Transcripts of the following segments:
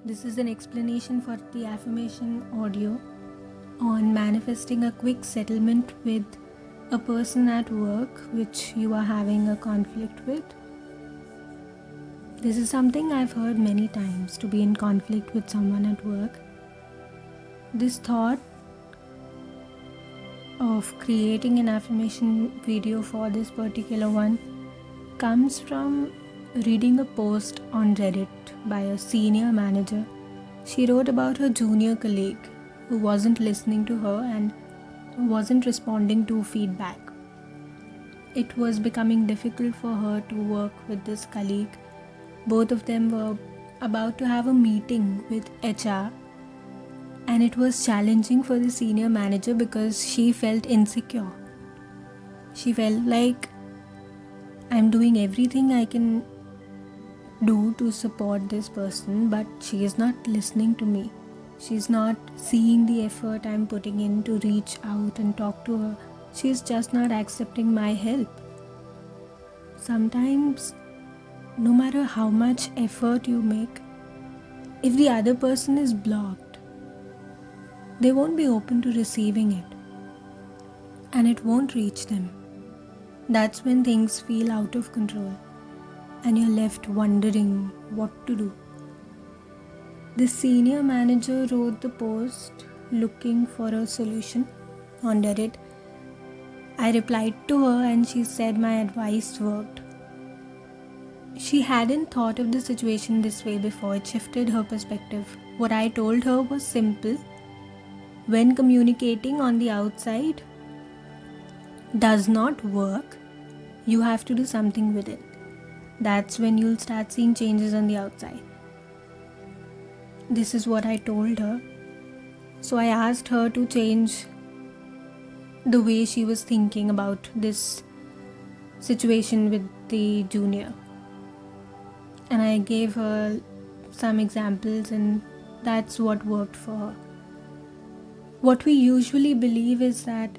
This is an explanation for the affirmation audio on manifesting a quick settlement with a person at work which you are having a conflict with. This is something I've heard many times, to be in conflict with someone at work. This thought of creating an affirmation video for this particular one comes from reading a post on Reddit by a senior manager. She wrote about her junior colleague who wasn't listening to her and wasn't responding to feedback. It was becoming difficult for her to work with this colleague. Both of them were about to have a meeting with HR, and it was challenging for the senior manager because she felt insecure. She felt like, I'm doing everything I can do to support this person, but she is not listening to me. She's not seeing the effort I'm putting in to reach out and talk to her. She's just not accepting my help. Sometimes, no matter how much effort you make, if the other person is blocked, they won't be open to receiving it, and it won't reach them. That's when things feel out of control and you're left wondering what to do. The senior manager wrote the post looking for a solution on Reddit. I replied to her and she said my advice worked. She hadn't thought of the situation this way before. It shifted her perspective. What I told her was simple. When communicating on the outside does not work, you have to do something with it. That's when you'll start seeing changes on the outside. This is what I told her. So I asked her to change the way she was thinking about this situation with the junior. And I gave her some examples, and that's what worked for her. What we usually believe is that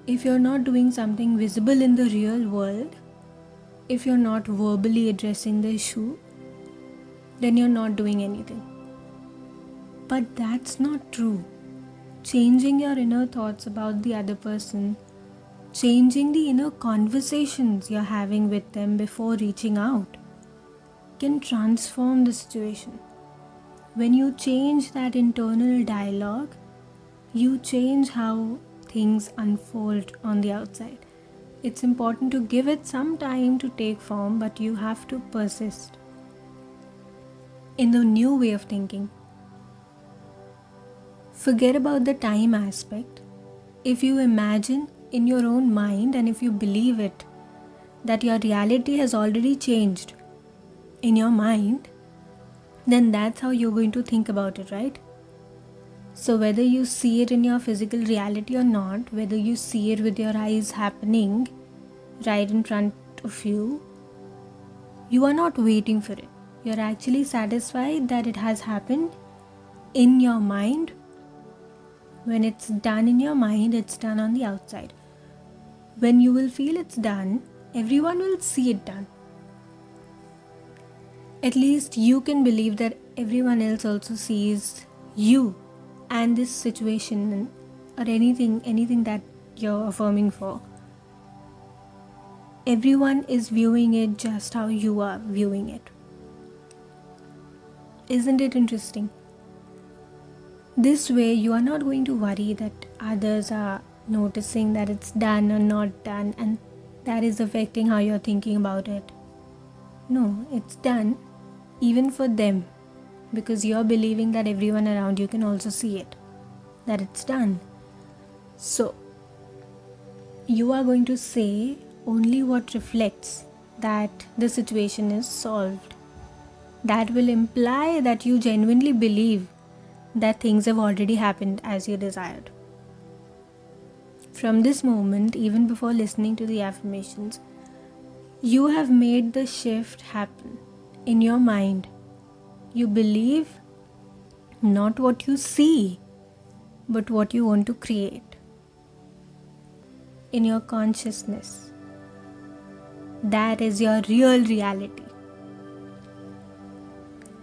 if you're not doing something visible in the real world, if you're not verbally addressing the issue, then you're not doing anything. But that's not true. Changing your inner thoughts about the other person, changing the inner conversations you're having with them before reaching out, can transform the situation. When you change that internal dialogue, you change how things unfold on the outside. It's important to give it some time to take form, but you have to persist in the new way of thinking. Forget about the time aspect. If you imagine in your own mind and if you believe it, that your reality has already changed in your mind, then that's how you're going to think about it, right? So whether you see it in your physical reality or not, whether you see it with your eyes happening right in front of you, you are not waiting for it. You're actually satisfied that it has happened in your mind. When it's done in your mind, it's done on the outside. When you will feel it's done, everyone will see it done. At least you can believe that everyone else also sees you and this situation or anything that you're affirming for. Everyone is viewing it just how you are viewing it. Isn't it interesting? This way you are not going to worry that others are noticing that it's done or not done and that is affecting how you're thinking about it. No, it's done even for them, because you're believing that everyone around you can also see it, that it's done. So, you are going to say only what reflects that the situation is solved. That will imply that you genuinely believe that things have already happened as you desired. From this moment, even before listening to the affirmations, you have made the shift happen in your mind. You believe not what you see, but what you want to create in your consciousness. That is your real reality.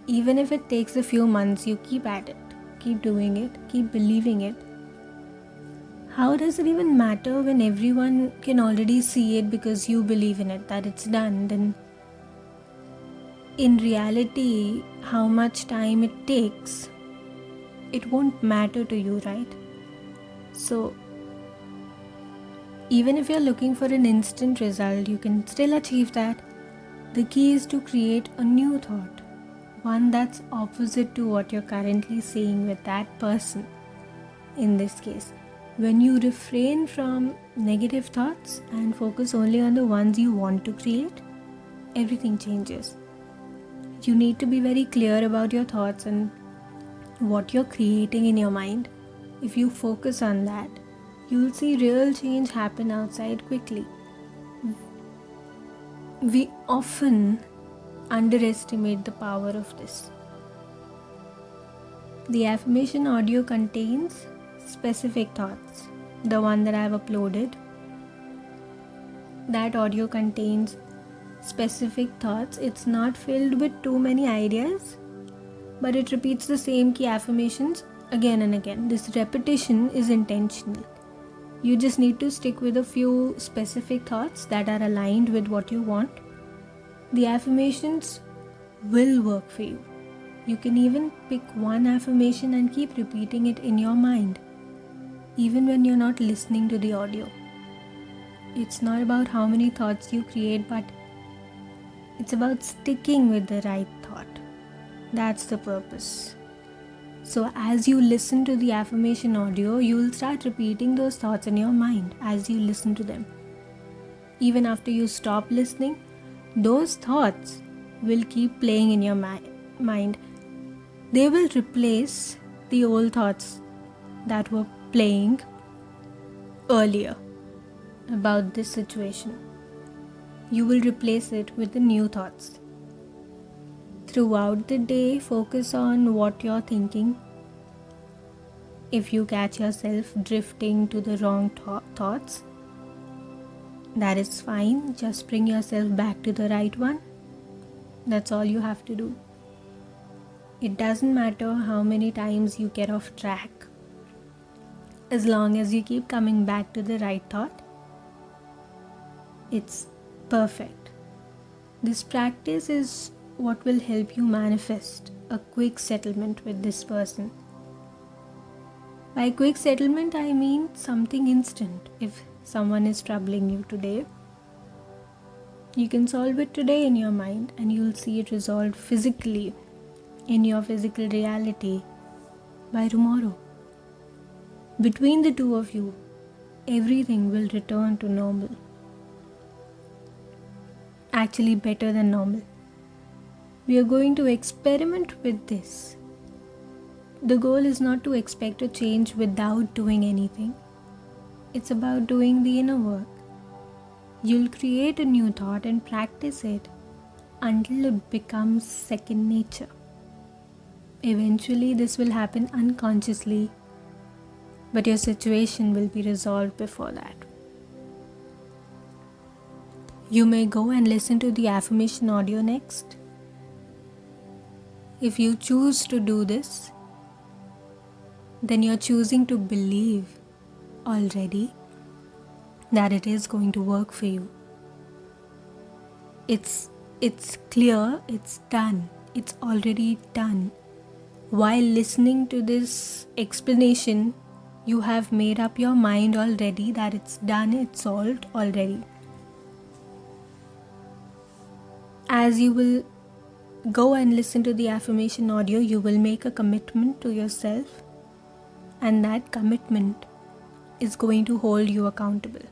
Even if it takes a few months, you keep at it, keep doing it, keep believing it. How does it even matter when everyone can already see it because you believe in it, that it's done? Then in reality, how much time it takes, it won't matter to you, right? So even if you're looking for an instant result, you can still achieve that. The key is to create a new thought, one that's opposite to what you're currently seeing with that person. In this case, when you refrain from negative thoughts and focus only on the ones you want to create, everything changes. You need to be very clear about your thoughts and what you're creating in your mind. If you focus on that, you'll see real change happen outside quickly. We often underestimate the power of this. The affirmation audio contains specific thoughts. The one that I've uploaded, that audio contains specific thoughts. It's not filled with too many ideas, but it repeats the same key affirmations again and again. This repetition is intentional. You just need to stick with a few specific thoughts that are aligned with what you want. The affirmations will work for you. You can even pick one affirmation and keep repeating it in your mind, even when you're not listening to the audio. It's not about how many thoughts you create, but it's about sticking with the right thought. That's the purpose. So as you listen to the affirmation audio, you'll start repeating those thoughts in your mind as you listen to them. Even after you stop listening, those thoughts will keep playing in your mind. They will replace the old thoughts that were playing earlier about this situation. You will replace it with the new thoughts. Throughout the day, focus on what you're thinking. If you catch yourself drifting to the wrong thoughts, that is fine. Just bring yourself back to the right one. That's all you have to do. It doesn't matter how many times you get off track. As long as you keep coming back to the right thought, it's perfect. This practice is what will help you manifest a quick settlement with this person. By quick settlement, I mean something instant. If someone is troubling you today, you can solve it today in your mind and you'll see it resolved physically in your physical reality by tomorrow. Between the two of you, everything will return to normal. Actually, better than normal. We are going to experiment with this. The goal is not to expect a change without doing anything. It's about doing the inner work. You'll create a new thought and practice it until it becomes second nature. Eventually, this will happen unconsciously, but your situation will be resolved before that. You may go and listen to the affirmation audio next. If you choose to do this, then you're choosing to believe already that it is going to work for you. It's clear, it's done, it's already done. While listening to this explanation, you have made up your mind already that it's done, it's solved already. As you will go and listen to the affirmation audio, you will make a commitment to yourself, and that commitment is going to hold you accountable.